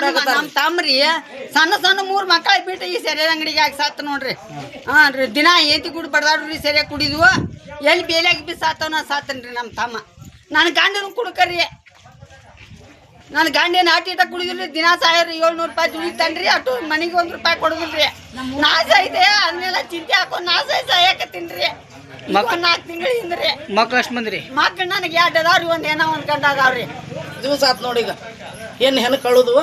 ನಮ್ ತಮ್ರಿ ಸಣ್ಣ ಸಣ್ಣ 3 ಮಕ್ಕಳ ಬಿಟ್ಟು ಈ ಸೆರೆ ಅಂಗಡಿಗೆ ಹಾಕಿ ಸಾತ್ ನೋಡ್ರಿ. ಹಾನ್ರಿ ದಿನ ಏತಿ ಕುಡಿ ಬಡದಾಡ್ರಿ ಸೆರೆ ಕುಡಿದ್ವು ಎಲ್ಲಿ ಬೇಲಾಗಿ ಬಿ ಸಾತವನ ಸಾತನ್ರಿ ನಮ್ಮ ತಮ್ಮ. ನನ್ನ ಗಂಡನ ಕುಡ್ಕರಿ ನನ್ನ ಗಂಡೇನು ಆಟಿಟ ಕುಡಿದ್ರಿ ದಿನ 1700 ರೂಪಾಯಿ ದುಡಿತಾನ್ರಿ. ಅಷ್ಟು ಮನೆಗೆ 1 ರೂಪಾಯಿ ಕೊಡುದಿಲ್ರಿ. ನಾಶ ಇದೆ ಅದನ್ನೆಲ್ಲ ಚಿಂತೆ ಹಾಕೊಂಡು ನಾಶ ಸಾಯಕತ್ತೀನ್ರಿ. 4 ತಿಂಗಳಿಂದ್ರಿ. ಮಕ್ಳು ಅಷ್ಟು ಮಂದ್ರಿ? ಮಕ್ಳು ನನಗೆ 2 ಅದಾವ್ರಿ, ಒಂದ್ ಗಂಡ ಅದಾವ್ರಿ. ದಿವಸ ಆತ್ ನೋಡಿ ಈಗ ಏನು ಹೆಣ್ಣು ಕಳುದು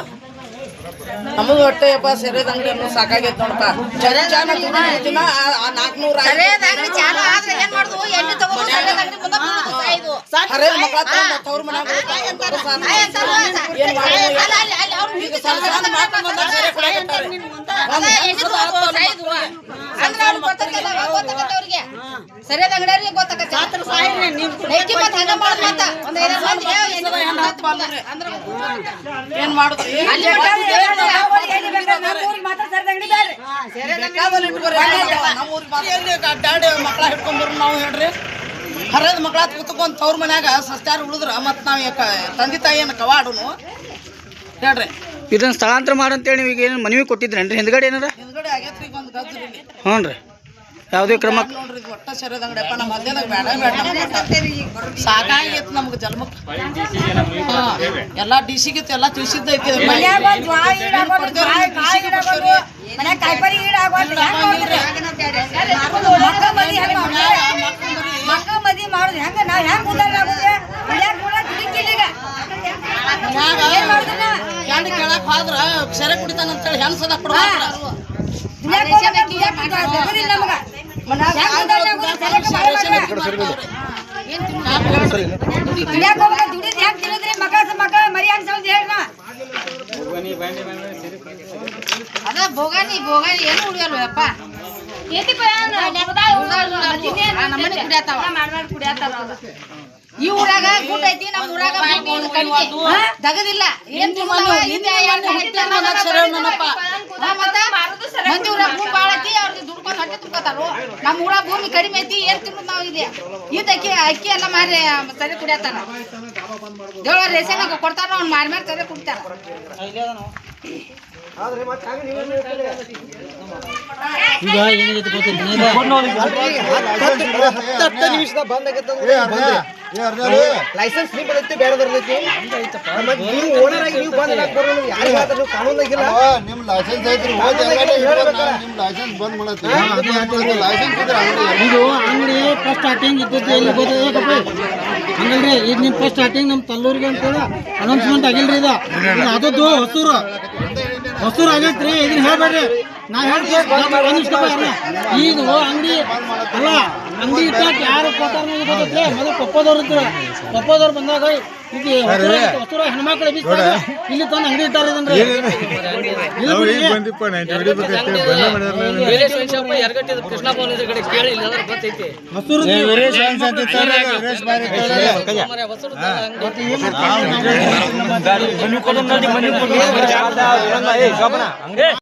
ನಮಗೂ ಹೊಟ್ಟೆ ಯಪ್ಪ ಸೆರೆದ ಅಂಗಡಿ ಸಾಕಾಗೈತೆ ನೋಡಪ್ಪ. ದಿನ 400 ಹರೇದ ಮಕ್ಕಳ ತವ್ರ ಮನ್ಯಾಗ ಸರಿಯಾದ ಅಂಗಡಿ ಗೊತ್ತಾಗತ್ತೆ. ಏನ್ ಮಾಡುದು ಅಡ್ಡಾಡಿ ಮಕ್ಳ ಹಿಡ್ಕೊಂಡ್ಬರು ನಾವು ಹೇಳ್ರಿ. ಹರಿದ ಮಕ್ಳ ಕುತ್ಕೊಂಡ್ ತವ್ರ ಮನ್ಯಾಗ ಸಸ್ತಾರ ಉಳಿದ್ರ ಮತ್ ನಾವ್ ತಂದೆ ತಾಯಿಯನ್ನ ಕವಾಡುನು ಹೇಳ್ರಿ. ಇದನ್ನ ಸ್ಥಳಾಂತರ ಮಾಡಂತೇಳಿ ನೀವು ಈಗ ಏನು ಮನವಿ ಕೊಟ್ಟಿದ್ರೇನ್ರಿ ಹಿಂದ್ಗಡೆ ಏನಾರ? ಹಿಂದ್ಗಡೆ ಆಗೈತ್ರಿ ಈಗ ಒಂದು ಗಜ್ರಿ ಇಲ್ಲಿ. ಹ್ಞೂ ರೀ. ಯಾವುದೇ ಕ್ರಮ ನೋಡ್ರಿ ಇದು ಒಟ್ಟ ಸರಿಯಾದ ಅಂಗಡಿಯಪ್ಪ ನಮ್ಮ ಮಧ್ಯದಾಗ ಬೇಡ ಸಾಕಾಗೈತಿ ನಮ್ಗೆ ಜನ್ಮಕ್ಕೆ. ಎಲ್ಲಾ ಡಿಸಿಗಿತ್ತು ಎಲ್ಲ ತಿಳಿಸಿದ್ದೈತಿ. ಮಕ್ಕಳ ಮದಿ ಮಾಡುದು ಹೆಂಗ ನಾವ್ ಹೆಂಗ್ ಹೆಣ್ಣು ಕೇಳಕ್ ಹೋದ್ರ ಸೆರೆ ಕುಡಿತಾನಂತೇಳಿ ಹೆಣ್ಸದ ಮಕ್ಕಳ ಮರಿ ಅನ್ಸೋದು ಹೇಳ್ನ ಅದ ಭೋಗಾನಿ ಭೋಗಾನಿ ಏನು ಉಳಿಯಲ್ವಪ್ಪ. ಈ ಊರಾಗ ಗುಡ್ ಐತಿ, ನಮ್ಮ ಊರಾಗ ದಗದಿಲ್ಲ. ಏನ್ ಮಂದಿ ಊರಾಗ ಭೂಮಿ ಬಾಳ ಐತಿ, ಅವ್ರಿಗೆ ದುಡ್ಕೊಂಡು ಹೊಟ್ಟೆ ತುಂಬ್ಕೊತಾರು. ನಮ್ಮ ಊರಾಗ ಭೂಮಿ ಕಡಿಮೆ ಐತಿ, ಏನ್ ತಿನ್ನೋದು ನಾವು ಇದೆ. ಇದು ಅಕ್ಕಿ ಎಲ್ಲ ಮಾರಿ ಸರಿ ಕುಡಿಯತ್ತಾರ. ದೇವಳ ರೇಷನ್ ಕೊಡ್ತಾರ, ಅವ್ನು ಮಾರಿ ಮಾರಿ ಸರಿ ಕುಡಿತಾರ. ಲೈಸೆನ್ಸ್ ನೀವು ಬರುತ್ತೆ ಬೇಡ ಬರ್ತೈತಿ. ನೀವು ಓನರ್ ಆಗಿ ನೀವು ಬಂದ್ ಯಾರಿಗೆ ಮಾತಾಡೋ ಕಾನೂನಾಗಿಲ್ಲ. ನಿಮ್ ಲೈಸೆನ್ಸ್ ಐತ್ರಿ, ನಿಮ್ ಲೈಸೆನ್ಸ್ ಬಂದ್ ಮಾಡತ್ತಿ. ಲೈಸೆನ್ಸ್ ಇದ್ರೆ ಇದು ಅಂಗಡಿ ಫಸ್ಟ್ ಸ್ಟಾರ್ಟಿಂಗ್ ಇದ್ದದ್ದು ಎಲ್ಲಿ ಗೊತ್ತೈತೆ ಹಂಗಲ್ರಿ. ಈಗ ನಿಮ್ ಫಸ್ಟ್ ಸ್ಟಾರ್ಟಿಂಗ್ ನಮ್ ತಲ್ಲೂರಿಗೆ ಅಂತೇಳಿ ಅನೌನ್ಸ್ಮೆಂಟ್ ಆಗಿಲ್ರಿ. ಇದು ಆದದ್ದು ಹೊಸೂರು ಆಗೈತ್ರಿ. ಇದನ್ನ ಹೇಳ್ಬೇಡ್ರಿ, ನಾ ಹೇಳ್ತೀವಿ. ಈಗ ಅಂಗಡಿ ಅಲ್ಲ, ಅಂಗಡಿ ಇಟ್ಟಾಕ ಯಾರು ಕೊಟ್ಟಾರ ಗೊತ್ತೈತ್ರಿ. ಮೊದಲು ಪಪ್ಪದವ್ರು ಇದ್ರು, ಪಪ್ಪದವ್ರು ಬಂದಾಗ ಈಗ ಹೊಸೂರು ಹೆಣ್ಮಕ್ಳು ಇಲ್ಲಿ ತಂದು ಅಂಗಡಿ ಇಟ್ಟಾರ. ಹೊಸೂರು